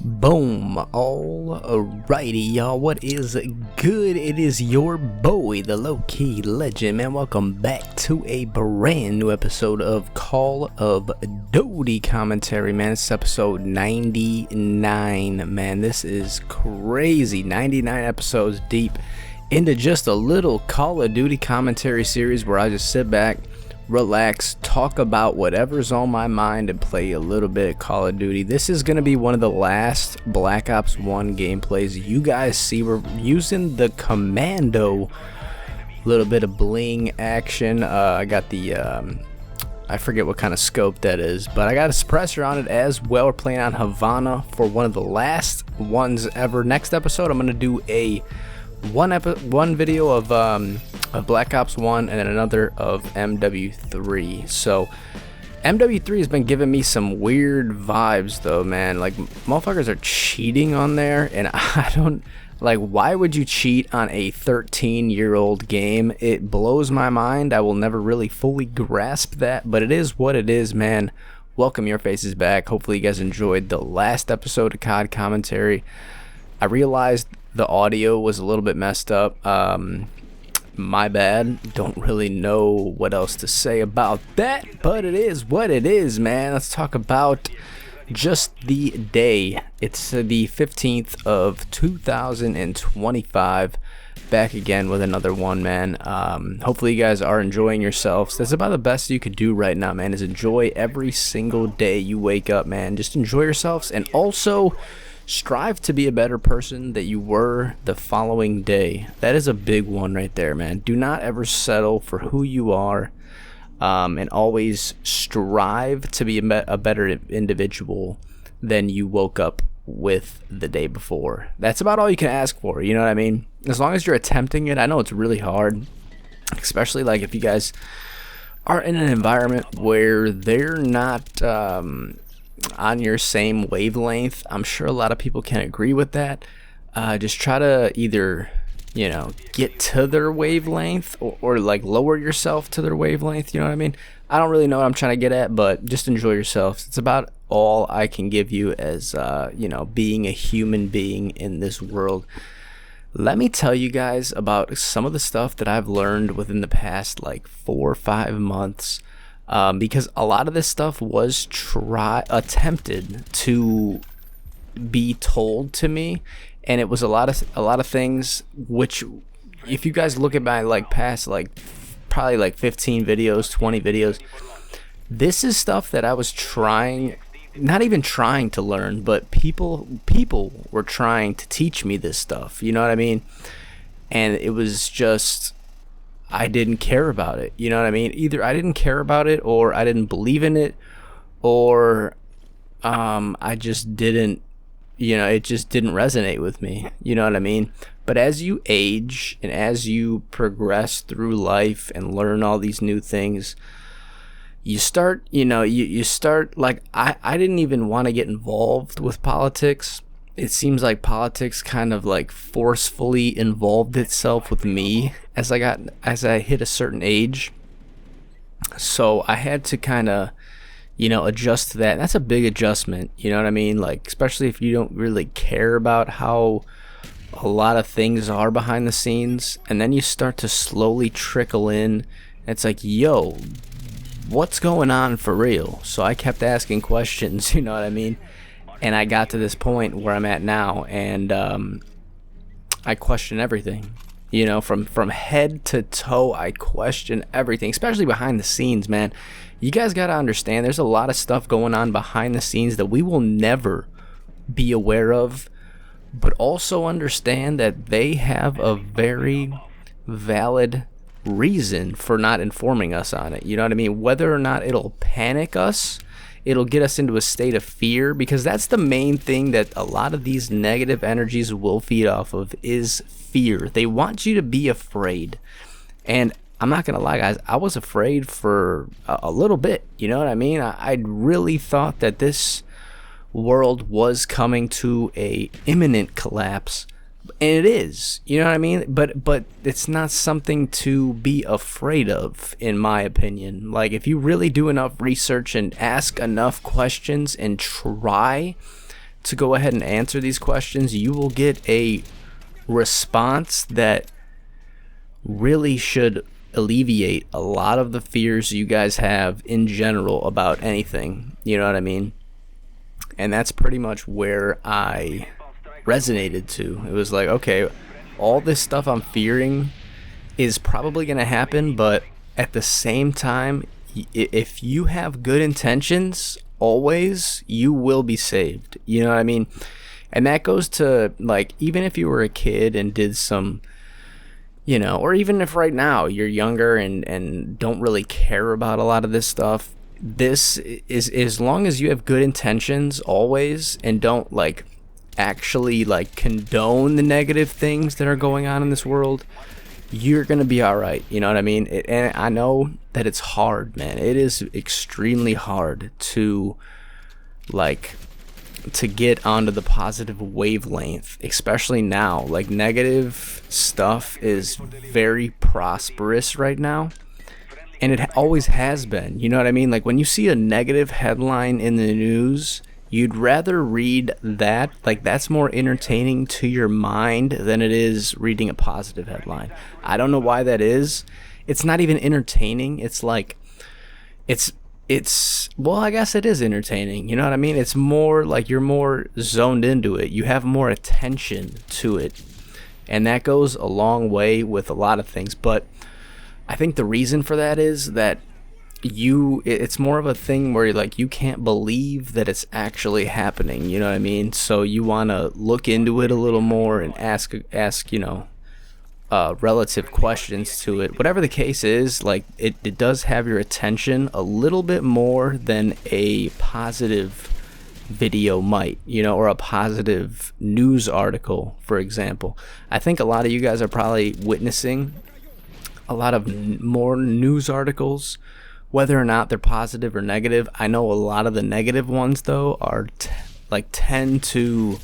Boom. Alrighty, y'all. What is good? It is your boy, the Low-Key Legend, man. Welcome back to a brand new episode of Call of Duty commentary, man. It's episode 99, man. This is crazy. 99 episodes deep into just a little Call of Duty commentary series where I just sit back, relax, talk about whatever's on my mind, and play a little bit of Call of Duty. This is going to be one of the last Black Ops 1 gameplays you guys see. We're using the Commando, little bit of bling action. I got the I forget what kind of scope that is, but I got a suppressor on it as well. We're playing on Havana for one of the last ones ever. Next episode I'm going to do a one video of Black Ops 1 and then another of MW3. So MW3 has been giving me some weird vibes though, man. Like, motherfuckers are cheating on there, and I don't like, why would you cheat on a 13-year-old game? It blows my mind. I will never really fully grasp that, but it is what it is, man. Welcome your faces back. Hopefully you guys enjoyed the last episode of COD commentary. I realized the audio was a little bit messed up. My bad. Don't really know what else to say about that, but it is what it is, man. Let's talk about just the day. It's the 15th of 2025. Back again with another one, man. Hopefully you guys are enjoying yourselves. That's about the best you could do right now, man, is enjoy every single day you wake up, man. Just enjoy yourselves, and also strive to be a better person that you were the following day. That is a big one right there, man. Do not ever settle for who you are, and always strive to be a better individual than you woke up with the day before. That's about all you can ask for, you know what I mean? As long as you're attempting it. I know it's really hard, especially like if you guys are in an environment where they're not on your same wavelength. I'm sure a lot of people can agree with that. Just try to either, you know, get to their wavelength, or like lower yourself to their wavelength, you know what I mean? I don't really know what I'm trying to get at, but just enjoy yourselves. It's about all I can give you as you know, being a human being in this world. Let me tell you guys about some of the stuff that I've learned within the past like 4 or 5 months. Because a lot of this stuff was attempted to be told to me, and it was a lot of things which, if you guys look at my like past like probably like 15 videos, 20 videos, this is stuff that I was not even trying to learn, but people were trying to teach me this stuff, you know what I mean? And it was just, I didn't care about it, you know what I mean? Either I didn't care about it, or I didn't believe in it, or I just didn't, you know, it just didn't resonate with me, you know what I mean? But as you age and as you progress through life and learn all these new things, you start, you know, you start, like, I didn't even want to get involved with politics. It seems like politics kind of like forcefully involved itself with me as I hit a certain age. So I had to kind of, you know, adjust to that. And that's a big adjustment, you know what I mean? Like, especially if you don't really care about how a lot of things are behind the scenes, and then you start to slowly trickle in. It's like, yo, what's going on for real? So I kept asking questions, you know what I mean? And I got to this point where I'm at now, and I question everything. You know, from head to toe, I question everything, especially behind the scenes, man. You guys got to understand, there's a lot of stuff going on behind the scenes that we will never be aware of, but also understand that they have a very valid reason for not informing us on it. You know what I mean? Whether or not it'll panic us, it'll get us into a state of fear, because that's the main thing that a lot of these negative energies will feed off of, is fear. They want you to be afraid. And I'm not gonna lie, guys, I was afraid for a little bit, you know what I mean? I really thought that this world was coming to a imminent collapse, and it is, you know what I mean? But it's not something to be afraid of, in my opinion. Like, if you really do enough research and ask enough questions and try to go ahead and answer these questions, you will get a response that really should alleviate a lot of the fears you guys have in general about anything. You know what I mean? And that's pretty much where I resonated to. It was like, okay, all this stuff I'm fearing is probably going to happen, but at the same time, if you have good intentions, always, you will be saved. You know what I mean? And that goes to, like, even if you were a kid and did some, you know, or even if right now you're younger and don't really care about a lot of this stuff, this is, as long as you have good intentions always and don't like actually like condone the negative things that are going on in this world, you're gonna be all right. You know what I mean? And I know that it's hard, man. It is extremely hard to like to get onto the positive wavelength, especially now. Like, negative stuff is very prosperous right now, and it always has been. You know what I mean? Like, when you see a negative headline in the news, you'd rather read that. Like, that's more entertaining to your mind than it is reading a positive headline. I don't know why that is. It's not even entertaining. It's like, it's well, I guess it is entertaining. You know what I mean? It's more like you're more zoned into it. You have more attention to it. And that goes a long way with a lot of things. But I think the reason for that is that it's more of a thing where like you can't believe that it's actually happening. You know what I mean? So you want to look into it a little more and ask, you know, relative questions to it. Whatever the case is, like, it does have your attention a little bit more than a positive video might, you know, or a positive news article, for example. I think a lot of you guys are probably witnessing a lot of more news articles, whether or not they're positive or negative. I know a lot of the negative ones, though, are tend to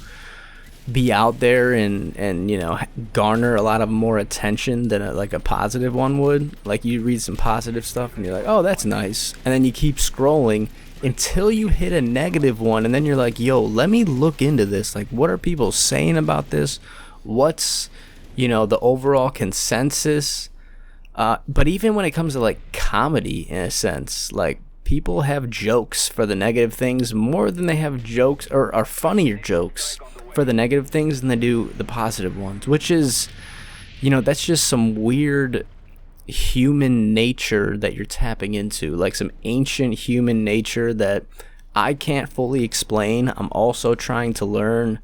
be out there and you know, garner a lot of more attention than a positive one would. Like, you read some positive stuff and you're like, oh, that's nice, and then you keep scrolling until you hit a negative one, and then you're like, yo, let me look into this. Like, what are people saying about this? What's, you know, the overall consensus? But even when it comes to like comedy, in a sense, like, people have jokes for the negative things more than they have jokes, or are funnier jokes for the negative things than they do the positive ones, which is, you know, that's just some weird human nature that you're tapping into, like some ancient human nature that I can't fully explain. I'm also trying to learn,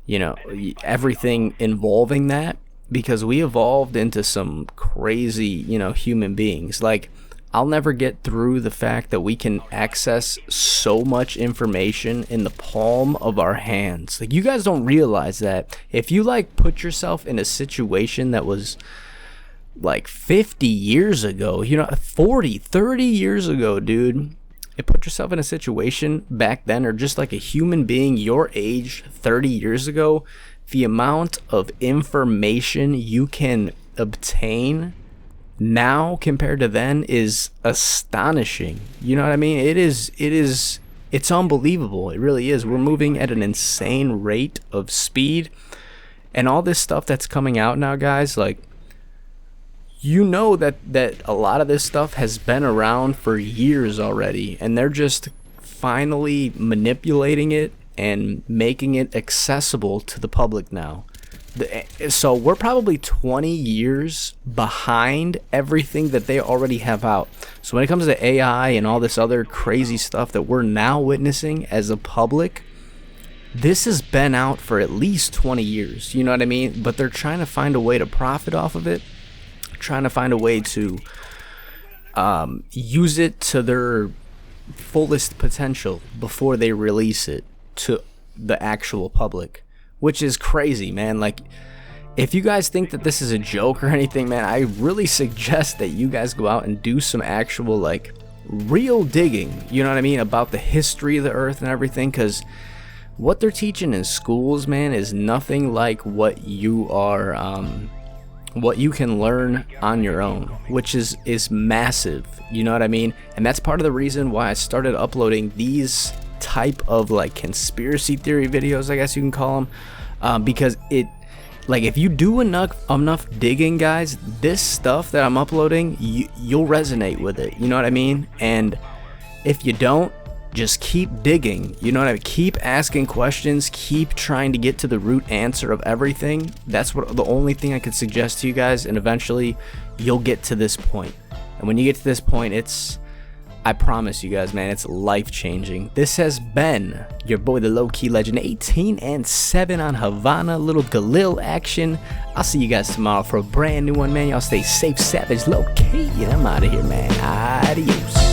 you know, everything involving that, because we evolved into some crazy, you know, human beings. Like, I'll never get through the fact that we can access so much information in the palm of our hands. Like, you guys don't realize that. If you like put yourself in a situation that was like 50 years ago, you know, 40, 30 years ago, dude, and put yourself in a situation back then, or just like a human being your age 30 years ago, the amount of information you can obtain now compared to then is astonishing. You know what I mean? It's unbelievable. It really is. We're moving at an insane rate of speed, and all this stuff that's coming out now, guys, like, you know that a lot of this stuff has been around for years already, and they're just finally manipulating it and making it accessible to the public now. So we're probably 20 years behind everything that they already have out. So when it comes to AI and all this other crazy stuff that we're now witnessing as a public, this has been out for at least 20 years. You know what I mean? But they're trying to find a way to profit off of it, trying to find a way to use it to their fullest potential before they release it to the actual public, which is crazy, man. Like, if you guys think that this is a joke or anything, man, I really suggest that you guys go out and do some actual, like, real digging, you know what I mean, about the history of the earth and everything, because what they're teaching in schools, man, is nothing like what you are, what you can learn on your own, which is massive, you know what I mean? And that's part of the reason why I started uploading these type of like conspiracy theory videos, I guess you can call them, because it, like, if you do enough digging, guys, this stuff that I'm uploading, you'll resonate with it, you know what I mean? And if you don't, just keep digging, you know what I mean? Keep asking questions, keep trying to get to the root answer of everything. That's what the only thing I could suggest to you guys, and eventually you'll get to this point. And when you get to this point, I promise you guys, man, it's life-changing. This has been your boy, the Low-Key Legend, 18 and 7 on Havana, little Galil action. I'll see you guys tomorrow for a brand new one, man. Y'all stay safe, savage, low-key, and I'm out of here, man. Adios.